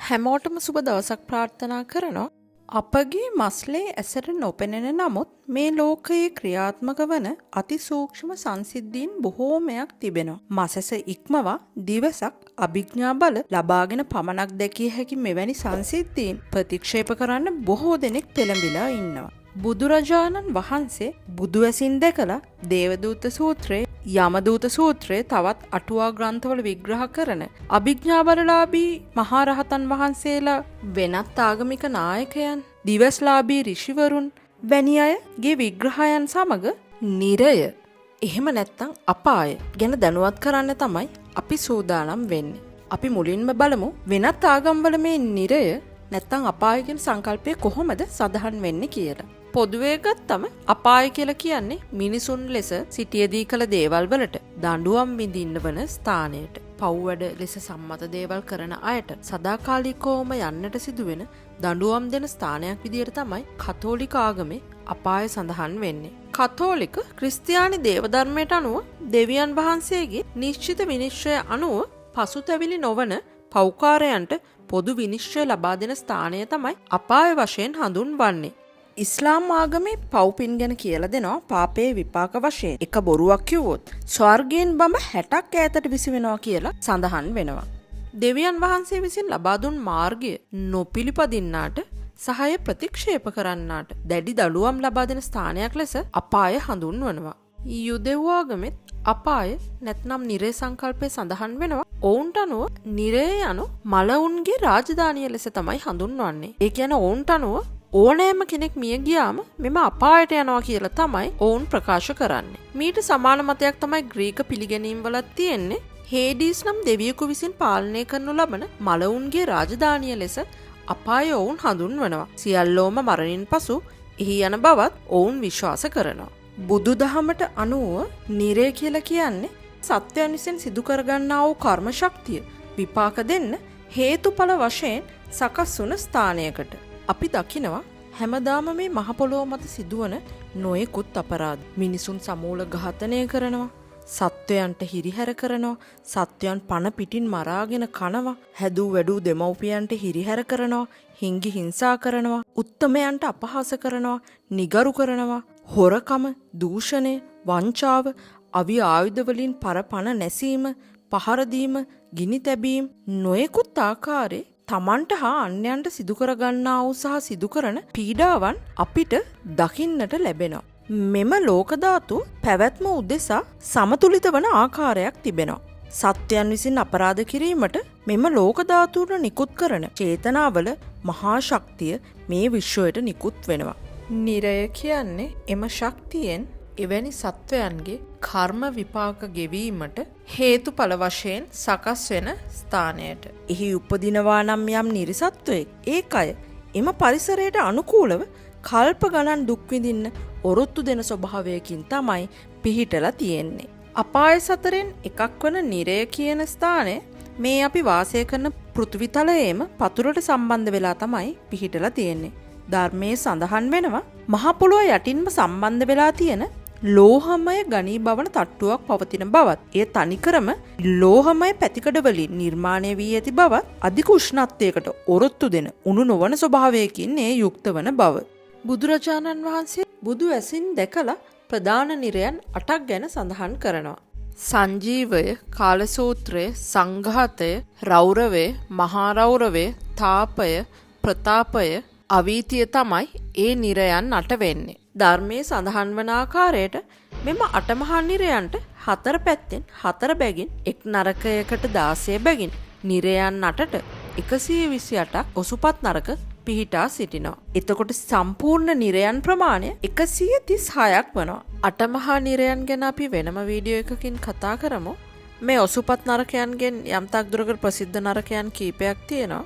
හැමෝටම සුබ දවසක් ප්‍රාර්ථනා කරනවා. අපගේ මස්ලේ ඇසට නොපෙනෙන නමුත් මේ ලෝකයේ ක්‍රියාත්මක වන අතිසූක්ෂම සංසිද්ධීන් බොහෝමයක් තිබෙනවා. මසස ඉක්මවා දිවසක් අභිඥා බල ලබාගෙන පමණක් දැකිය හැකි මෙවැනි සංසිද්ධීන් ප්‍රතික්ෂේප කරන්න බොහෝ දෙනෙක් පෙළඹිලා ඉන්නවා. බුදුරජාණන් වහන්සේ බුදු ඇසින් දැකලා දේවදූත සූත්‍රයේ යමදූත සූත්‍රයේ තවත් අටුවා ග්‍රන්ථවල විග්‍රහ කරන අභිඥාබලලාභී මහරහතන් වහන්සේලා වෙනත් ආගමික නායකයන් දිවස්ලාභී ඍෂිවරුන් වැනි අයගේ විග්‍රහයන් සමග නිරය එහෙම නැත්නම් අපාය ගැන දැනුවත් කරන්න තමයි අපි සූදානම් වෙන්නේ. අපි මුලින්ම බලමු වෙනත් ආගම්වල මේ නිරය නැත්නම් අපාය කියන සංකල්පය කොහොමද සඳහන් වෙන්නේ කියලා. පොදුවේ ගත්තම අපාය කියලා කියන්නේ මිනිසුන් ලෙස සිටියදී කළ දේවල් වලට දඬුවම් විඳින්න වන ස්ථානයට. පව් වැඩ ලෙස සම්මත දේවල් කරන අයට සදාකාලිකවම යන්නට සිදුවෙන දඬුවම් දෙන ස්ථානයක් විදියට තමයි කතෝලික ආගමේ අපාය සඳහන් වෙන්නේ. කතෝලික ක්‍රිස්තියානි දේවධර්මයට අනුව දෙවියන් වහන්සේගේ නිශ්චිත විනිශ්චය අනුව පසුතැවිලි නොවන පෞකාරයන්ට පොදු විනිශ්චය ලබා දෙන ස්ථානය තමයි අපාය වශයෙන් හඳුන්වන්නේ. ඉස්ලාම් ආගමේ පව්පින් ගැන කියලා දෙනවා පාපයේ විපාක වශයෙන්. එක බොරුවක් කිව්වොත් ස්වර්ගයෙන් බඹ 60ක් ඈතට විසි වෙනවා කියලා සඳහන් වෙනවා. දෙවියන් වහන්සේ විසින් ලබා දුන් මාර්ගය නොපිළිපදින්නාට සහාය ප්‍රතික්ෂේප කරන්නාට දැඩි දඬුවම් ලබා දෙන ස්ථානයක් ලෙස අපාය හඳුන්වනවා. යුදෙව් ආගමෙත් අපාය නැත්නම් නිරය සංකල්පය සඳහන් වෙනවා. ඔවුන්ට අනුව නිරය යනු මලවුන්ගේ රාජධානිය ලෙස තමයි හඳුන්වන්නේ. ඒ කියන්නේ ඔවුන්ට අනුව ඕනෑම කෙනෙක් මිය ගියාම මෙම අපායට යනවා කියලා තමයි ඔවුන් ප්‍රකාශ කරන්නේ. මීට සමාන මතයක් තමයි ග්‍රීක පිළිගැනීම් වලත් තියෙන්නේ. හේඩීස් නම් දෙවියෙකු විසින් පාලනය කරනු ලබන මලවුන්ගේ රාජධානිය ලෙස අපාය ඔවුන් හඳුන්වනවා. සියල්ලෝම මරණින් පසු එහි යන බවත් ඔවුන් විශ්වාස කරනවා. බුදුදහමට අනුව නිරය කියලා කියන්නේ සත්වයන් විසින් සිදු කරගන්නා වූ කර්ම ශක්තිය විපාක දෙන්න හේතුඵල වශයෙන් සකස් වුණ ස්ථානයකට. අපි දකිනවා හැමදාම මේ මහ පොළොව මත සිදුවන නොයෙකුත් අපරාධ. මිනිසුන් සමූල ඝාතනය කරනවා, සත්වයන්ට හිරිහැර කරනවා, සත්වයන් පණ පිටින් මරාගෙන කනවා, හැදූ වැඩූ දෙමව්පියන්ට හිරිහැර කරනවා, හිංගි හිංසා කරනවා, උත්තමයන්ට අපහාස කරනවා, නිගරු කරනවා, හොරකම, දූෂණය, වංචාව, අවි ආයුධ වලින් පරපණ නැසීම, පහර දීම, ගිනි තැබීම නොයෙකුත් ආකාරයේ තමන්ට හා අන්‍යයන්ට සිදු කරගන්නා වූ සහ සිදු කරන පීඩාවන් අපිට දකින්නට ලැබෙනවා. මෙම ලෝක ධාතු පැවැත්ම උදෙසා සමතුලිත වන ආකාරයක් තිබෙනවා. සත්වයන් විසින් අපරාධ කිරීමට මෙම ලෝක ධාතුන් නිකුත් කරන චේතනාවල මහා ශක්තිය මේ විශ්වයට නිකුත් වෙනවා. නිරය කියන්නේ එම ශක්තියෙන් එවැනි සත්වයන්ගේ කර්ම විපාක ගෙවීමට හේතුඵල වශයෙන් සකස් වෙන ස්ථානයට. එහි උපදිනවා නම් යම් නිරිසත්වයෙක් ඒක අය එම පරිසරයට අනුකූලව කල්ප ගණන් දුක් විඳින්න ඔරොත්තු දෙන ස්වභාවයකින් තමයි පිහිටලා තියෙන්නේ. අපාය සතරෙන් එකක් වන නිරය කියන ස්ථානය මේ අපි වාසය කරන පෘථිවි තලයේම පතුරට සම්බන්ධ වෙලා තමයි පිහිටලා තියෙන්නේ. ධර්මයේ සඳහන් වෙනවා මහ පොළොව යටින්ම සම්බන්ධ වෙලා තියෙන ලෝහමය ඝනීභවන තට්ටුවක් පවතින බවත්, එය තනිකරම ලෝහමය පැතිකඩ වලින් නිර්මාණය වී ඇති බවත්, අධික උෂ්ණත්වයකට ඔරොත්තු දෙන උණු නොවන ස්වභාවයකින් එය යුක්ත වන බව. බුදුරජාණන් වහන්සේ බුදු ඇසින් දැකලා ප්‍රධාන නිරයන් 8ක් ගැන සඳහන් කරනවා. සංජීවය, කාලසූත්‍රය, සංඝාතය, රෞරවය, මහා රෞරවය, තාපය, ප්‍රතාපය, අවීතිය තමයි ඒ නිරයන් 8 වෙන්නේ. ධර්මයේ සඳහන් වන ආකාරයට මෙම අටමහා නිරයන්ට 4 පැත්තෙන් 4 බැගින් එක් නරකයකට 16 බැගින් නිරයන් 8ට 128ක් ඔසුපත් නරක පිහිටා සිටිනවා. එතකොට සම්පූර්ණ නිරයන් ප්‍රමාණය 136ක් වෙනවා. අටමහා නිරයන් ගැන අපි වෙනම වීඩියෝ එකකින් කතා කරමු. මේ ඔසුපත් නරකයන්ගෙන් යම්තාක් දුරකට ප්‍රසිද්ධ නරකයන් කීපයක් තියෙනවා.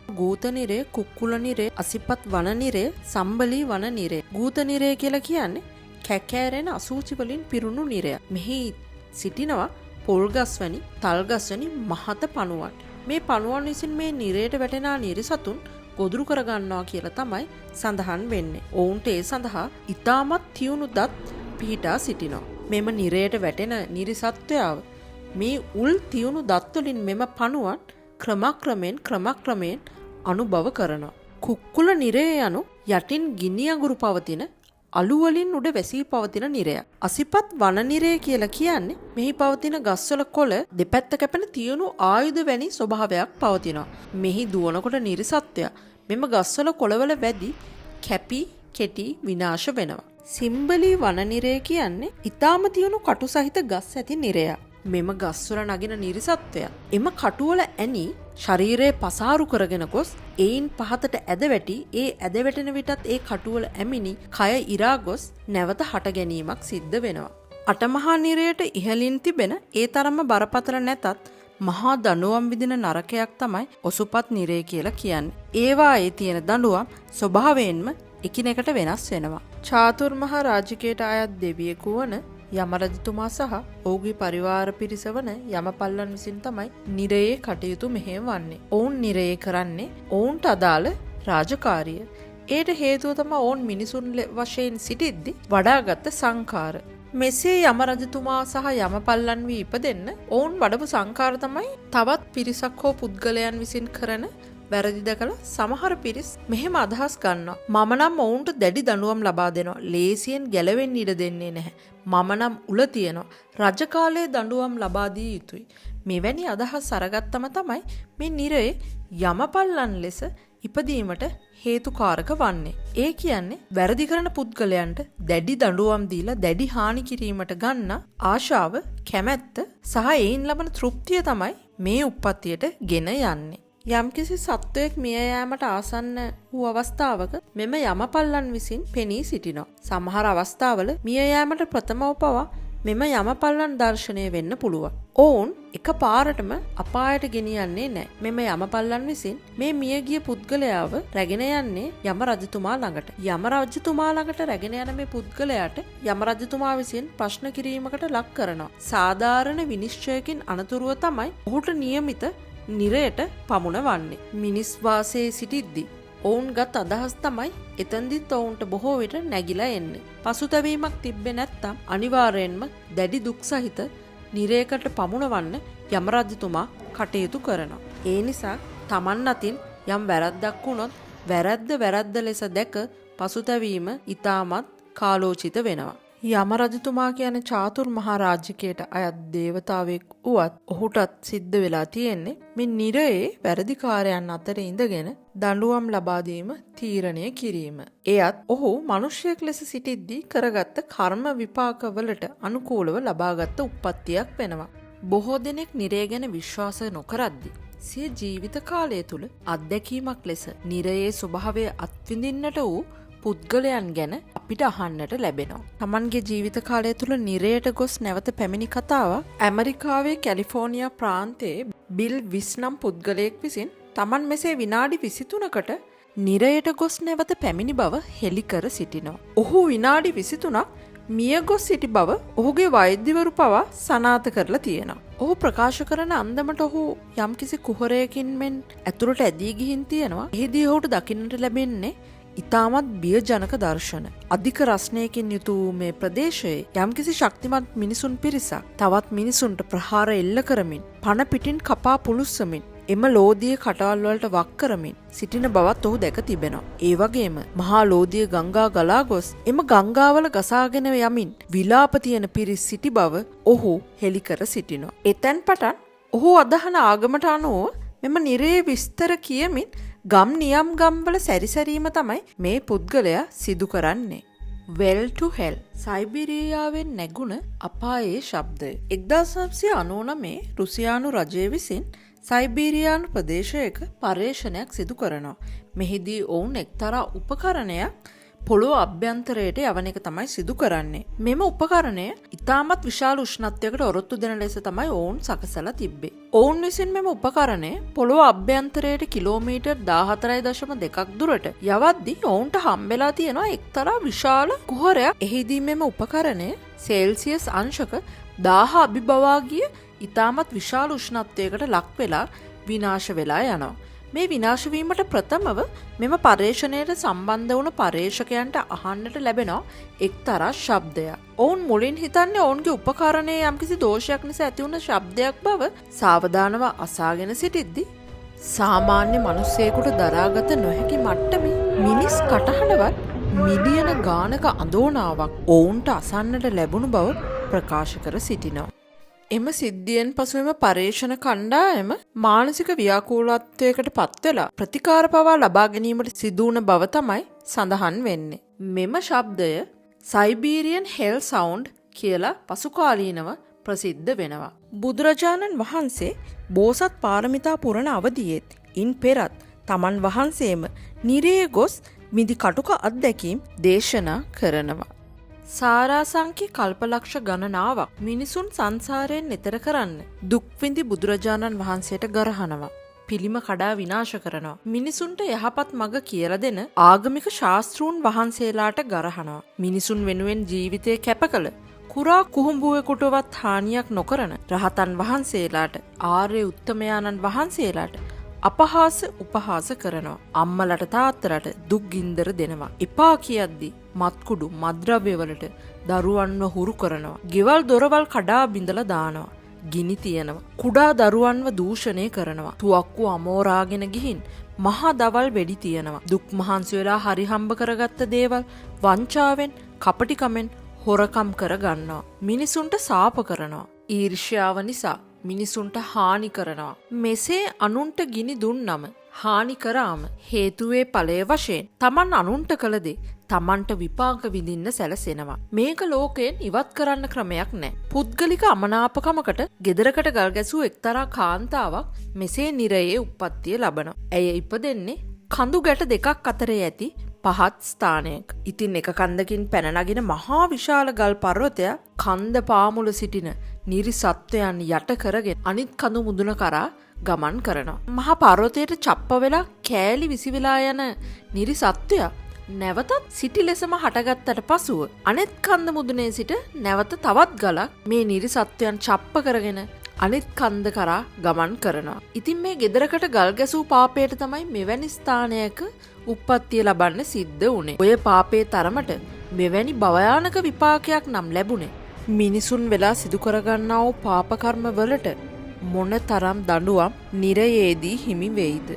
ගූත නිරය, කුක්කුල නිරය, අසිපත් වන නිරය, සම්බලී වන නිරය. ගූත නිරය කියලා කියන්නේ කැකෑරෙන අසූචි වලින් පිරුණු නිරය. මෙහි සිටිනවා පොල්ගස් වැනි, තල්ගස් වැනි මහත පණුවන්. මේ පණුවන් විසින් මේ නිරයට වැටෙන නිරිසතුන් ගොදුරු කරගන්නවා කියලා තමයි සඳහන් වෙන්නේ. ඔවුන්ට ඒ සඳහා ඊටමත් තියුණු දත් පිහිටා සිටිනවා. මෙම නිරයට වැටෙන නිරිසත්වයාව මේ උල් තියුණු දත් වලින් මෙම පණුවන් ක්‍රමක්‍රමයෙන් අනුභව කරනවා. කුක්කුල නිරය යනු යටින් ගිනි අඟුරු පවතින අලුවලින් උඩ වැසී පවතින නිරයක්. අසිපත් වන නිරය කියලා කියන්නේ මෙහි පවතින ගස්වල කොළ දෙපැත්ත කැපෙන තියුණු ආයුධ වැනි ස්වභාවයක් පවතිනවා. මෙහි දුවනකොට නිරිසත්වයා මෙම ගස්වල කොළවල වැදි කැපි කෙටි විනාශ වෙනවා. සිම්බලී වන නිරය කියන්නේ ඊටාම තියුණු කටු සහිත ගස් ඇති නිරයක්. මෙම ගස්වල නගින නිරිසත්වයා එම කටුවල ඇනි ශරීරයේ පසාරු කරගෙන ගොස් එයින් පහතට ඇද වැටි ඒ ඇද වැටෙන විටත් ඒ කටුවල ඇමිනි කය ඉරා ගොස් නැවත හට ගැනීමක් සිද්ධ වෙනවා. අටමහා නිරයට ඉහළින් තිබෙන ඒ තරම්ම බරපතල නැතත් මහා දඬුවම් විදින නරකයක් තමයි ඔසුපත් නිරය කියලා කියන්නේ. ඒවායේ තියෙන දඬුවම් ස්වභාවයෙන්ම එකිනෙකට වෙනස් වෙනවා. චාතුර්මහා රාජිකයට අයත් දෙවියෙකු වන යමරජතුමා සහ ඔහුගේ පරිවාර පිරිස වන යමපල්ලන් විසින් තමයි නිරයේ කටයුතු මෙහෙයවන්නේ. ඔවුන් නිරයේ කරන්නේ ඔවුන්ට අදාළ රාජකාරිය. ඒට හේතුව තමයි ඔවුන් මිනිසුන් වශයෙන් සිටිද්දි වඩාගත් සංකාර. මෙසේ යමරජතුමා සහ යමපල්ලන් වී ඉපදෙන්න ඔවුන් වඩපු සංකාර තමයි තවත් පිරිසක් හෝ පුද්ගලයන් විසින් කරන වැරදි දැකලා සමහර පිරිස් මෙහෙම අදහස් ගන්නවා. මම නම් ඔවුන්ට දැඩි දඬුවම් ලබා දෙනවා. ලේසියෙන් ගැලවෙන්න ඉඩ දෙන්නේ නැහැ. මම නම් උල තියනවා. රජ කාලයේ දඬුවම් ලබා දිය යුතුයි. මෙවැනි අදහස් අරගත්තම තමයි මේ නිරයේ යමපල්ලන් ලෙස ඉපදීමට හේතුකාරක වන්නේ. ඒ කියන්නේ වැරදි කරන පුද්ගලයන්ට දැඩි දඬුවම් දීලා දැඩි හානි කිරීමට ගන්න ආශාව, කැමැත්ත සහ ඒයින් ලබන තෘප්තිය තමයි මේ උප්පත්තියට ගෙන යන්නේ. යම්කිසි සත්වයක් මිය යාමට ආසන්න වූ අවස්ථාවක මෙම යමපල්ලන් විසින් පෙනී සිටිනවා. සමහර අවස්ථාවල මිය යාමට ප්‍රථමව පවා මෙම යමපල්ලන් දර්ශනය වෙන්න පුළුවන්. ඔවුන් එක පාරටම අපායට ගෙනියන්නේ නැහැ. මෙම යමපල්ලන් විසින් මේ මියගිය පුද්ගලයාව රැගෙන යන්නේ යම රජතුමා ළඟට. යම රජතුමා ළඟට රැගෙන යන මේ පුද්ගලයාට යම රජතුමා විසින් ප්‍රශ්න කිරීමකට ලක් කරනවා. සාධාරණ විනිශ්චයකින් අනතුරුව තමයි ඔහුට නියමිත නිරයට පමුණවන්නේ. මිනිස් වාසයේ සිටිද්දී ඔවුන් ගත් අදහස් තමයි එතෙන්දිත් ඔවුන්ට බොහෝ විට නැగిලා එන්නේ. පසුතැවීමක් තිබ්බේ නැත්තම් අනිවාර්යෙන්ම දැඩි දුක් සහිත නිරයකට පමුණවන්න යම රජතුමා කටයුතු කරනවා. ඒ නිසා Taman අතින් යම් වැරද්දක් වුණොත් වැරද්ද ලෙස දැක පසුතැවීම ඊටමත් කාලෝචිත වෙනවා. යම රජතුමා කියන චාතුර් මහා රාජිකයට අයත් දේවතාවෙක් වුවත් ඔහුටත් සිද්ධ වෙලා තියෙන්නේ මේ නිරයේ වැරදිකාරයන් අතර ඉඳගෙන දඬුවම් ලබා දීම තීරණය කිරීම. එයත් ඔහු මිනිසෙක් ලෙස සිටිද්දී කරගත්ත කර්ම විපාකවලට අනුකූලව ලබාගත් උප්පත්තියක් වෙනවා. බොහෝ දෙනෙක් නිරය ගැන විශ්වාස නොකරද්දී සිය ජීවිත කාලය තුල අත්දැකීමක් ලෙස නිරයේ ස්වභාවය අත්විඳින්නට වූ පුද්ගලයන් ගැන අපිට අහන්නට ලැබෙනවා. Tamanගේ ජීවිත කාලය තුල නිරයට ගොස් නැවත පැමිණි කතාව ඇමරිකාවේ කැලිෆෝනියා ප්‍රාන්තයේ බිල් විස් නම් පුද්ගලයෙක් විසින් Taman මෙසේ විනාඩි 23කට නිරයට ගොස් නැවත පැමිණි බව හෙළි කර සිටිනවා. ඔහු විනාඩි 23ක් මිය ගොස් සිටි බව ඔහුගේ වෛද්‍යවරු පවා සනාථ කරලා තියෙනවා. ඔහු ප්‍රකාශ කරන අන්දමට ඔහු යම්කිසි කුහරයකින් මෙන් ඇතුළට ඇදී ගිහින් තියෙනවා. එහිදී ඔහුට දකින්නට ලැබෙන්නේ ඉතාමත් බියජනක දර්ශන. අධික රස්නයකින් යුතු මේ ප්‍රදේශයේ යම්කිසි ශක්තිමත් මිනිසුන් පිරිසක් තවත් මිනිසුන්ට ප්‍රහාර එල්ල කරමින් පණ පිටින් කපා පුළුස්සමින් එම ලෝදිය කටවල් වලට වක් කරමින් සිටින බවත් ඔහු දැක තිබෙනවා. ඒ වගේම මහා ලෝදිය ගංගා ගලා ගොස් එම ගංගාවල ගසාගෙන යමින් විලාප තියෙන පිරිස් සිටි බව ඔහු හෙළි කර සිටිනවා. එතෙන් පටන් ඔහු අදහන ආගමට අනුව මෙම නිරේ විස්තර කියමින් ගම් නියම් ගම්වල සැරිසැරීම තමයි මේ පුද්ගලයා සිදු කරන්නේ. Well to hell සයිබීරියාවෙන් නැගුණ අපායේ ශබ්දය. 1999 රුසියානු රජය විසින් සයිබීරියානු ප්‍රදේශයක පර්යේෂණයක් සිදු කරනවා. මෙහිදී ඔවුන් එක්තරා උපකරණයක් පොළොව අභ්‍යන්තරයට යවන එක තමයි සිදු කරන්නේ. මෙම උපකරණය ඉතාමත් විශාල උෂ්ණත්වයකට ඔරොත්තු දෙන ලෙස තමයි ඔවුන් සකසලා තිබ්බේ. ඔවුන් විසින් මෙම උපකරණය පොළොව අභ්‍යන්තරයට කිලෝමීටර් 14.2ක් දුරට යවද්දී ඔවුන්ට හම්බෙලා තියෙනවා එක්තරා විශාල කුහරයක්. එහිදී මෙම උපකරණය සෙල්සියස් අංශක 1000 අභිබවා ගිය ඉතාමත් විශාල උෂ්ණත්වයකට ලක් වෙලා විනාශ වෙලා යනවා. මේ විනාශ වීමට ප්‍රථමව මෙම පර්යේෂණයට සම්බන්ධ වුණු පර්යේෂකයන්ට අහන්නට ලැබෙනවා එක්තරා ශබ්දයක්. ඔවුන් මුලින් හිතන්නේ ඔවුන්ගේ උපකරණයේ යම්කිසි දෝෂයක් නිසා ඇති වුණ ශබ්දයක් බව. සාවධානව අසාගෙන සිටිද්දී සාමාන්‍ය මිනිස්සෙකුට දරාගත නොහැකි මට්ටමේ මිනිස් කටහඬවත් මිලියන ගානක අඳෝනාවක් ඔවුන්ට අසන්නට ලැබුණු බව ප්‍රකාශ කර සිටිනවා. එම සිද්ධියෙන් පසු එම පර්යේෂණ කණ්ඩායම මානසික ව්‍යාකූලත්වයකට පත්වෙලා ප්‍රතිකාර පවා ලබා ගැනීමට සිදුවන බව තමයි සඳහන් වෙන්නේ. මෙම ශබ්දය සයිබීරියන් හෙල් සවුන්ඩ් කියලා පසුකාලීනව ප්‍රසිද්ධ වෙනවා. බුදුරජාණන් වහන්සේ බෝසත් පාරමිතා පුරන අවදියේත් ඉන් පෙරත් තමන් වහන්සේම නිරයේ ගොස් මිදි කටුක අත්දැකීම් දේශනා කරනවා. සාරාසංඛ්‍ය කල්පලක්ෂ ගණනාවක් මිනිසුන් සංසාරයෙන් එතර කරන්න දුක්විඳි බුදුරජාණන් වහන්සේට ගරහනවා. පිළිම කඩා විනාශ කරනවා. මිනිසුන්ට යහපත් මඟ කියලා දෙන ආගමික ශාස්ත්‍රූන් වහන්සේලාට ගරහනවා. මිනිසුන් වෙනුවෙන් ජීවිතය කැප කළ කුරා කුහුඹුවෙකුටවත් හානියක් නොකරන රහතන් වහන්සේලාට ආර්ය උත්තමයාණන් වහන්සේලාට අපහාස උපහාස කරනවා. අම්මලට තාත්තලට දුක් ගින්දර දෙනවා. එපා කියද්දි මත්කුඩු මද්ද්‍රව්‍යවලට දරුවන්ව හුරු කරනවා. ගෙවල් දොරවල් කඩා බිඳලා දානවා. ගිනි තියනවා. කුඩා දරුවන්ව දූෂණය කරනවා. තුවක්කු අමෝරාගෙන ගිහින් මහා දවල් වෙඩි තියනවා. දුක් මහන්සි වෙලා හරි හම්බ කරගත්ත දේවල් වංචාවෙන් කපටිකමෙන් හොරකම් කර ගන්නවා. මිනිසුන්ට සාප කරනවා. ඊර්ෂ්‍යාව නිසා මිනිසුන්ට හානි කරනවා. මෙසේ අනුන්ට ගිනි දුන්නම හානි කරාම හේතුවේ ඵලය වශයෙන් තමන් අනුන්ට කළ දේ තමන්ට විපාක විඳින්න සැලසෙනවා. මේක ලෝකයෙන් ඉවත් කරන්න ක්‍රමයක් නැහැ. පුද්ගලික අමනාපකමකට ගෙදරකට ගල් ගැසූ එක්තරා කාන්තාවක් මෙසේ නිරයේ උප්පත්තිය ලබනවා. ඇය ඉපදෙන්නේ කඳු ගැට දෙකක් අතරේ ඇති පහත් ස්ථානයක. ඉතින් එක කන්දකින් පැන නගින මහා විශාල ගල් පර්වතයක් කන්ද පාමුල සිටින නිරිසත්වයන් යට කරගෙන අනිත් කඳු මුදුන කරා ගමන් කරනවා. මහා පර්වතයට චප්ප වෙලා කෑලි විසිවිලා යන නිරිසත්වයා නැවතත් සිටි ලෙසම හටගත්තට පසුව අනෙත් කන්ද මුදුනේ සිට නැවත තවත් ගලක් මේ නිරිසත්වයන් චප්ප කරගෙන අනිත් කන්ද කරා ගමන් කරනවා. ඉතින් මේ ගෙදරකට ගල් ගැසූ පාපයට තමයි මෙවැනි ස්ථානයක උප්පත්තිය ලබන්න සිද්ධ වුණේ. ඔය පාපේ තරමට මෙවැනි භයානක විපාකයක් නම් ලැබුණේ මිනිසුන් වෙලා සිදු කරගන්නා වූ පාප කර්ම වලට මොන තරම් දඬුවම් නිරයේදී හිමි වෙයිද?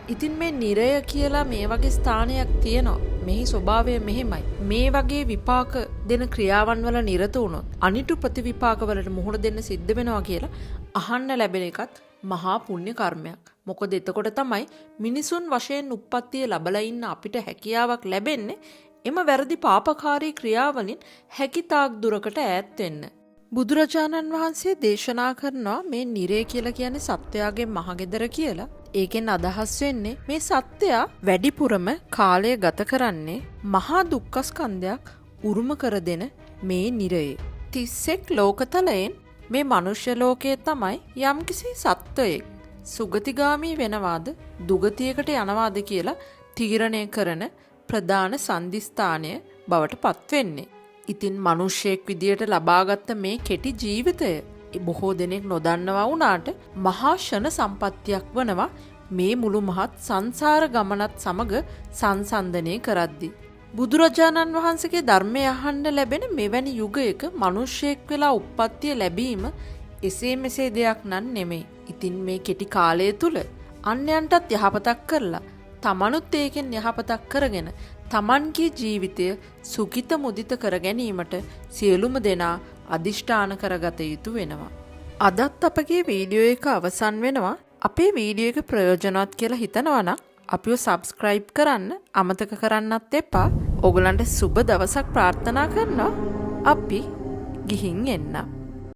ඉතින් මේ නිරය කියලා මේ වගේ ස්ථානයක් තියෙනවා. මෙහි ස්වභාවය මෙහෙමයි. මේ වගේ විපාක දෙන ක්‍රියාවන් වල නිරත වුණොත් අනිටු ප්‍රතිවිපාක වලට මුහුණ දෙන්න සිද්ධ වෙනවා කියලා අහන්න ලැබෙන එකත් මහා පුණ්‍ය කර්මයක්. මොකද එතකොට තමයි මිනිසුන් වශයෙන් උප්පත්තිය ලැබලා ඉන්න අපිට හැකියාවක් ලැබෙන්නේ එම වැරදි පාපකාරී ක්‍රියාවලින් හැකිතාක් දුරකට ඈත් වෙන්න. බුදුරජාණන් වහන්සේ දේශනා කරනවා මේ නිරය කියලා කියන්නේ සත්වයාගේ මහගෙදර කියලා. ඒකෙන් අදහස් වෙන්නේ මේ සත්වයා වැඩිපුරම කාලය ගත කරන්නේ මහා දුක්ඛස්කන්ධයක් උරුම කර දෙන මේ නිරයේ. 31 ලෝකතලයෙන් මේ මනුෂ්‍ය ලෝකයේ තමයි යම්කිසි සත්වයෙක් සුගතිගාමී වෙනවාද දුගතියකට යනවාද කියලා තීරණය කරන ප්‍රධාන සන්ධිස්ථානය බවට පත් වෙන්නේ. ඉතින් මිනිසෙක් විදියට ලබාගත්ත මේ කෙටි ජීවිතය බොහෝ දෙනෙක් නොදන්නවා වුණාට මහා ෂණ සම්පත්තියක් වනවා මේ මුළු මහත් සංසාර ගමනත් සමග සංසන්දනය කරද්දී. බුදුරජාණන් වහන්සේගේ ධර්මය අහන්න ලැබෙන මෙවැනි යුගයක මිනිසෙක් වෙලා උප්පත්තිය ලැබීම එසේ මෙසේ දෙයක් නන් නෙමෙයි. ඉතින් මේ කෙටි කාලය තුල අන්‍යයන්ටත් යහපතක් කරලා තමනුත් ඒකෙන් යහපතක් කරගෙන තමන්ගේ ජීවිතය සුඛිත මුදිත කර ගැනීමට සියලුම දෙනා අදිෂ්ඨාන කරගත යුතු වෙනවා. අදත් අපගේ වීඩියෝ එක අවසන් වෙනවා. අපේ වීඩියෝ එක ප්‍රයෝජනවත් කියලා හිතනවා නම් අපිව සබ්ස්ක්‍රයිබ් කරන්න අමතක කරන්නත් එපා. ඔයගලන්ට සුබ දවසක් ප්‍රාර්ථනා කරනවා. අපි ගිහින් එන්නම්.